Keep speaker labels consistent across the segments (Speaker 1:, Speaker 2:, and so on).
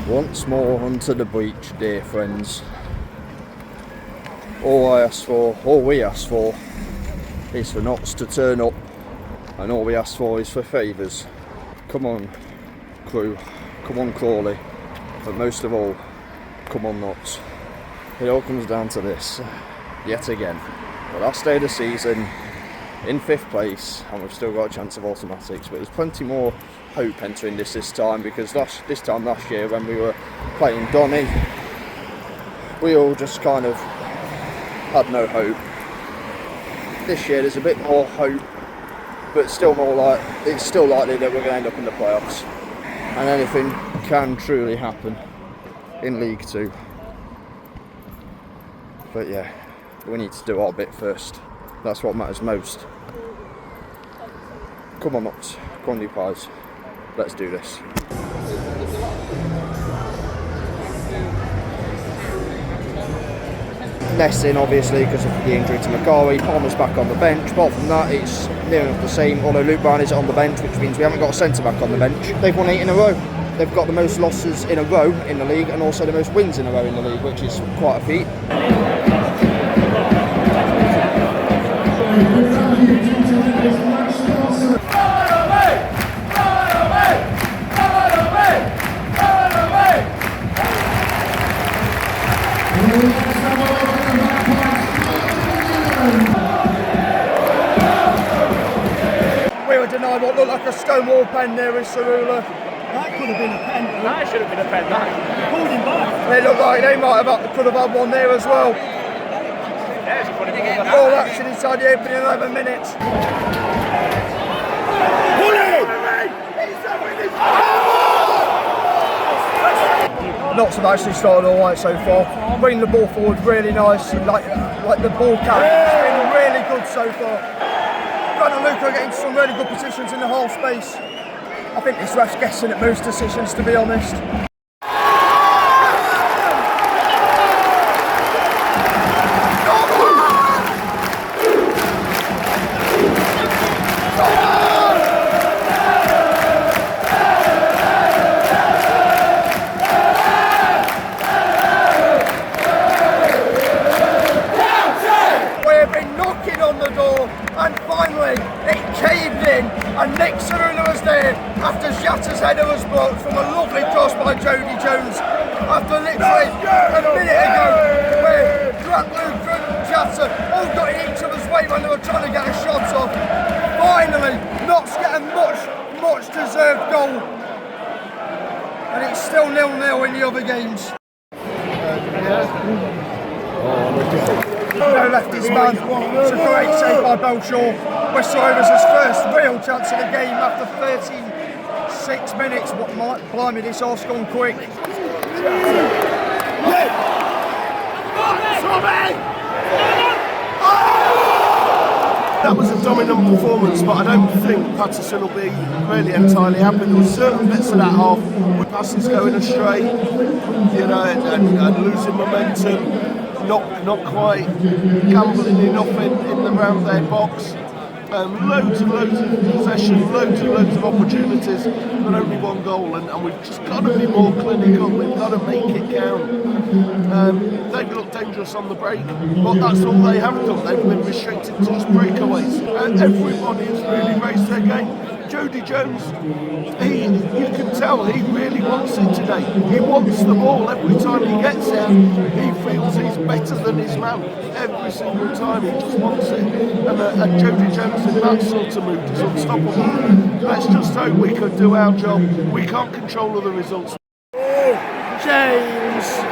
Speaker 1: Once more onto the breach, dear friends. All I ask for, all we ask for, is for Notts to turn up, and all we ask for is for favours. Come on, crew, come on, Crawley, but most of all, come on, Notts. It all comes down to this, yet again. The last day of the season, in 5th place, and we've still got a chance of automatics, but there's plenty more hope entering this time, because this time last year when we were playing Donny, we all just kind of had no hope. This year there's a bit more hope, but still more it's still likely that we're going to end up in the playoffs, and anything can truly happen in League 2. But yeah, we need to do our bit first. That's what matters most. Come on, Notts. Come on, you pies. Let's do this. Less in, obviously, because of the injury to Macari. Palmer's back on the bench. Apart from that, it's near enough the same. Although Luke Brown is on the bench, which means we haven't got a centre-back on the bench. They've won 8 in a row. They've got the most losses in a row in the league, and also the most wins in a row in the league, which is quite a feat. We were denied what looked like a stonewall pen there with Cerula.
Speaker 2: That could have been a pen.
Speaker 1: That should have been a pen, that.
Speaker 2: Pulled him back.
Speaker 1: They look like they could have had one there as well. All action inside the opening 11 minutes. Notts have actually started alright so far. Bringing the ball forward really nice. Like the ball carry has been really good so far. Grant and Luca are getting some really good positions in the half space. I think this ref's guessing at most decisions, to be honest. And Nick Cerula was there after Jatta's header was blocked from a lovely cross by Jody Jones after literally a minute ago, where Grant, Luca and Jatta all got in each other's way when they were trying to get a shot off. Finally, Notts get a much deserved goal, and it's still 0-0 in the other games. No left his man. It's a great save by Belshaw. Bristol Rovers' first real chance of the game after 36 minutes. What blimey, this off's gone quick.
Speaker 3: That was a dominant performance, but I don't think Patterson will be really entirely happy. There were certain bits of that half with passes going astray, and losing momentum, not quite gambling enough in the round their box. Loads and loads of possession, loads and loads of opportunities, but only one goal, and we've just got to be more clinical, we've got to make it count. They've looked dangerous on the break, but that's all they have done. They've been restricted to just breakaways. Everybody has really raised their game. Jody Jones, you can tell he really wants it today. He wants the ball every time he gets it. He feels he's better than his man every single time. He just wants it. And Jody Jones in that sort of mood is unstoppable. Let's just hope we can do our job. We can't control other results.
Speaker 1: James!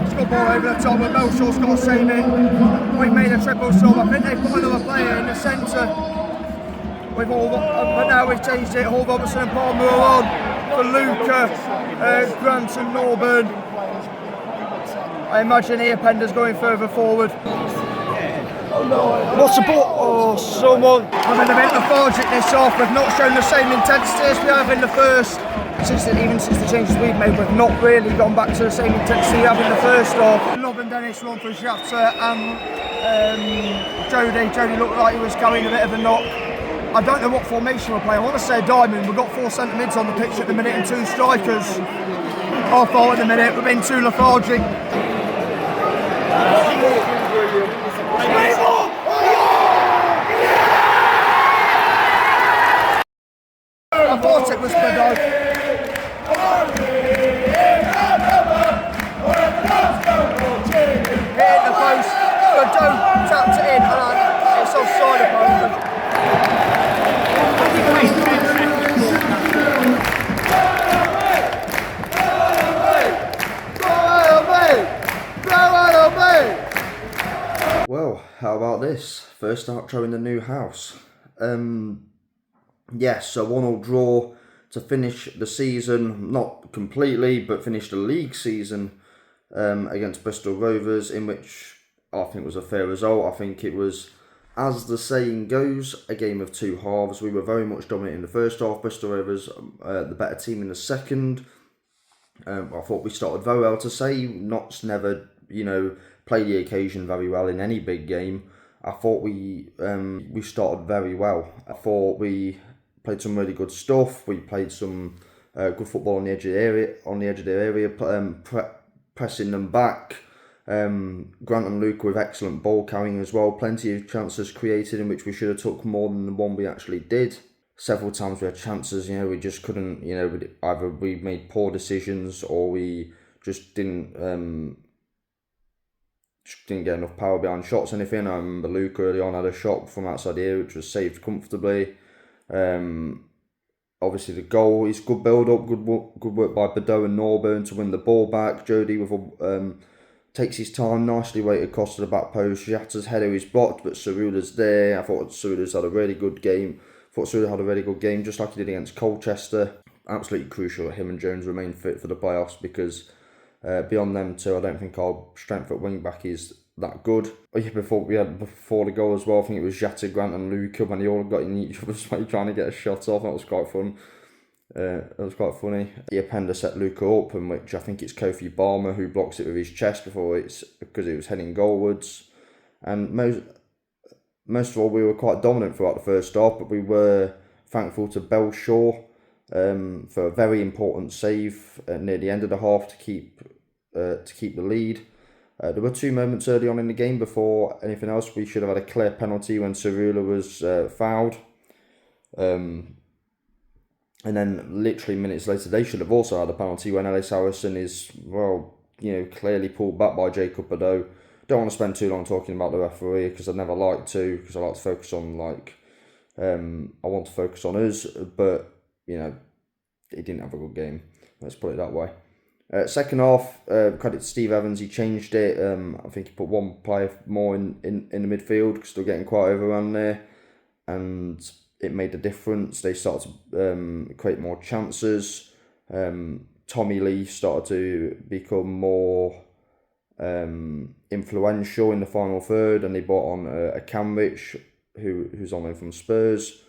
Speaker 1: It's got ball over the top, but Belshaw's got to save it. We've made a triple sub. I think they've put another player in the centre. But now we've changed it. Hall, Robertson and Palmer are on for Luca, Grant and Norburn. I imagine Earpender's going further forward. What's the ball? Oh, someone. I've been a bit lethargic this off. We've not shown the same intensity as we have in the first. Even since the changes we've made, we've not really gone back to the same intensity we have in the first half. Love and Dennis run for Jatta and Jody. Jody looked like he was carrying a bit of a knock.
Speaker 4: I don't know what formation we're playing. I want to say diamond. We've got 4 centre mids on the pitch at the minute and 2 strikers. Our fault at the minute. We've been too lethargic. I thought it was Bedard. Hit the post. Bedard tapped it in and it's offside apparently.
Speaker 1: Well, how about this? First outro in the new house. Yes, a 1-1 draw to finish the season, not completely, but finish the league season against Bristol Rovers, in which I think was a fair result. I think it was, as the saying goes, a game of 2 halves. We were very much dominant in the first half. Bristol Rovers, the better team in the second. I thought we started very well, to say. Notts never, play the occasion very well in any big game. I thought we started very well. I thought we played some really good stuff. We played some good football on the edge of the area, pressing them back. Grant and Luke with excellent ball carrying as well. Plenty of chances created in which we should have took more than the one we actually did. Several times we had chances, we just couldn't, either we made poor decisions or we just didn't get enough power behind shots or anything. I remember Luke early on had a shot from outside the area which was saved comfortably. Obviously the goal is good build-up, good work by Bedard and Norburn to win the ball back. Jody with takes his time, nicely weighted across to the back post. Jatta's header is blocked, but Cerula's there. I thought Cerula's had a really good game. Just like he did against Colchester. Absolutely crucial that him and Jones remain fit for the playoffs, because beyond them two, I don't think our strength at wing back is that good. Before the goal as well, I think it was Jatta, Grant and Luca when they all got in each other's way trying to get a shot off. That was quite fun. That was quite funny. Yapenda set Luca up, in which I think it's Kofi Balmer who blocks it with his chest because it was heading goalwards. And most of all, we were quite dominant throughout the first half, but we were thankful to Belshaw for a very important save near the end of the half to keep the lead. There were 2 moments early on in the game before anything else. We should have had a clear penalty when Cerula was fouled. And then literally minutes later, they should have also had a penalty when Ellis Harrison is, clearly pulled back by Jacob Bedard. Don't want to spend too long talking about the referee, because I'd never like to, because I like to focus on, I want to focus on us, but, he didn't have a good game. Let's put it that way. Second half, credit to Steve Evans, he changed it. I think he put 1 player more in the midfield, because they're getting quite overrun there, and it made a difference. They started to create more chances. Tommy Lee started to become more influential in the final third, and they brought on a Camrich who's on loan from Spurs,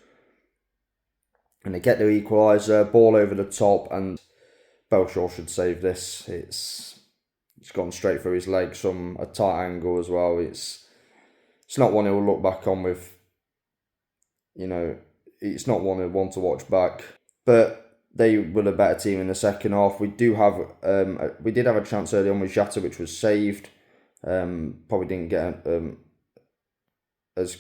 Speaker 1: and they get their equaliser, ball over the top, and Belshaw should save this. It's gone straight through his legs from a tight angle as well. It's not one he'll look back on with, it's not one he'll want to watch back. But they were the better team in the second half. We did have a chance early on with Jatta, which was saved. Probably didn't get as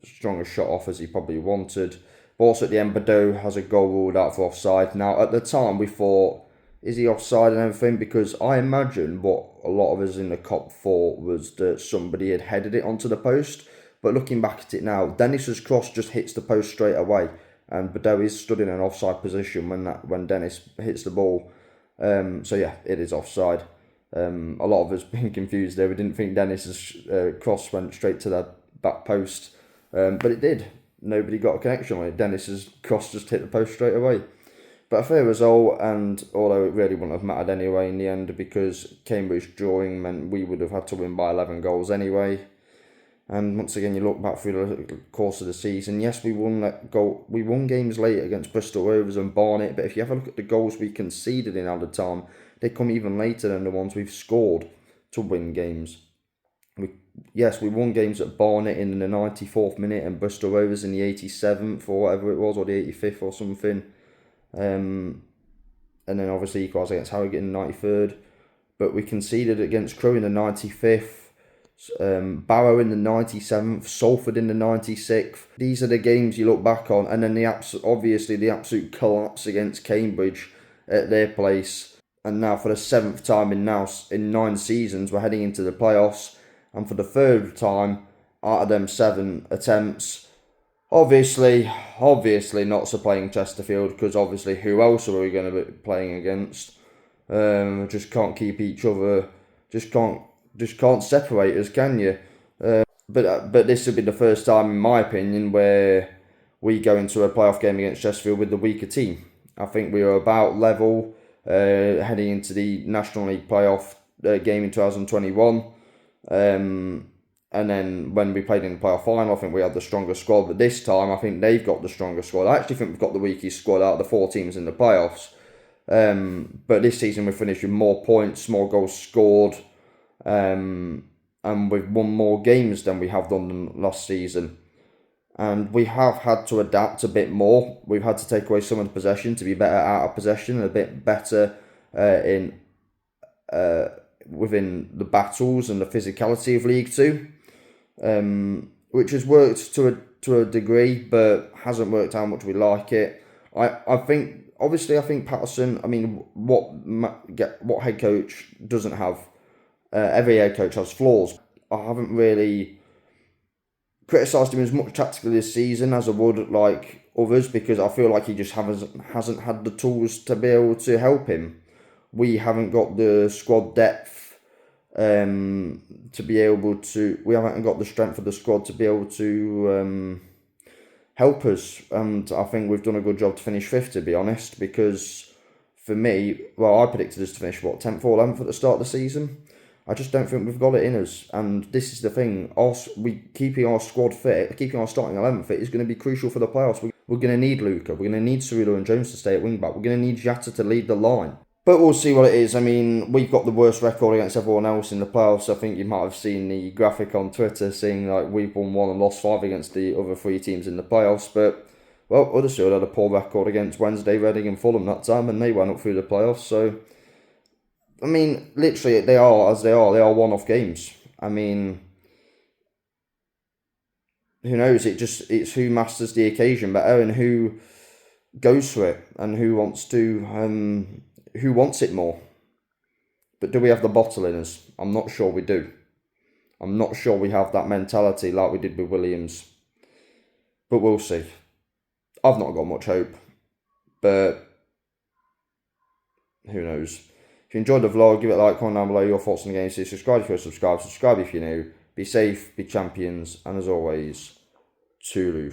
Speaker 1: strong a shot off as he probably wanted. But also at the end, Bedard has a goal ruled out for offside. Now, at the time, we thought, is he offside and everything? Because I imagine what a lot of us in the COP thought was that somebody had headed it onto the post. But looking back at it now, Dennis's cross just hits the post straight away. And Bedard is stood in an offside position when Dennis hits the ball. So yeah, it is offside. A lot of us being confused there. We didn't think Dennis's cross went straight to the back post. But it did. Nobody got a connection on it. Dennis's cross just hit the post straight away. But a fair result, and although it really wouldn't have mattered anyway in the end, because Cambridge drawing meant we would have had to win by 11 goals anyway. And once again, you look back through the course of the season, yes, we won games late against Bristol Rovers and Barnet, but if you have a look at the goals we conceded in added time, they come even later than the ones we've scored to win games. We won games at Barnet in the 94th minute and Bristol Rovers in the 87th or whatever it was, or the 85th or something. And then obviously equalised against Harrogate in the 93rd. But we conceded against Crewe in the 95th. Barrow in the 97th, Salford in the 96th. These are the games you look back on, and then the absolute collapse against Cambridge at their place. And now for the 7th time in 9 seasons, we're heading into the playoffs, and for the 3rd time out of them 7 attempts, obviously not so playing Chesterfield, because obviously who else are we going to be playing against? Just can't keep each other, just can't separate us, can you? But this would be the first time, in my opinion, where we go into a playoff game against Chesterfield with the weaker team. I think we were about level heading into the National League playoff game in 2021. And then when we played in the playoff final, I think we had the stronger squad. But this time, I think they've got the stronger squad. I actually think we've got the weakest squad out of the 4 teams in the playoffs. But this season we finished with more points, more goals scored, and we've won more games than we have done last season. And we have had to adapt a bit more. We've had to take away some of the possession to be better out of possession, a bit better within the battles and the physicality of League 2, which has worked to a degree, but hasn't worked how much we like it. I think Patterson, what head coach doesn't have? Every head coach has flaws. I haven't really criticised him as much tactically this season as I would like others, because I feel like he just hasn't had the tools to be able to help him. We haven't got the squad depth to be able to. We haven't got the strength of the squad to be able to help us, and I think we've done a good job to finish 5th, to be honest, because for me, I predicted us to finish 10th or 11th at the start of the season. I just don't think we've got it in us, and this is the thing. Keeping our squad fit, keeping our starting 11 fit is going to be crucial for the playoffs. We're going to need Luca, we're going to need Cerulo and Jones to stay at wing back, we're going to need Jata to lead the line. But we'll see what it is. I mean, we've got the worst record against everyone else in the playoffs. I think you might have seen the graphic on Twitter saying like we've won 1 and lost 5 against the other 3 teams in the playoffs. But, well, Huddersfield had a poor record against Wednesday, Reading and Fulham that time, and they went up through the playoffs. So, I mean, literally, they are as they are. They are one-off games. I mean, who knows? It's who masters the occasion better and who goes for it and who wants it more. But do we have the bottle in us? I'm not sure we do. I'm not sure we have that mentality like we did with Williams. But we'll see. I've not got much hope. But who knows? If you enjoyed the vlog, give it a like, comment down below your thoughts on the game. Subscribe if you're subscribed. Subscribe if you're new. Be safe, be champions, and as always, Toodaloo.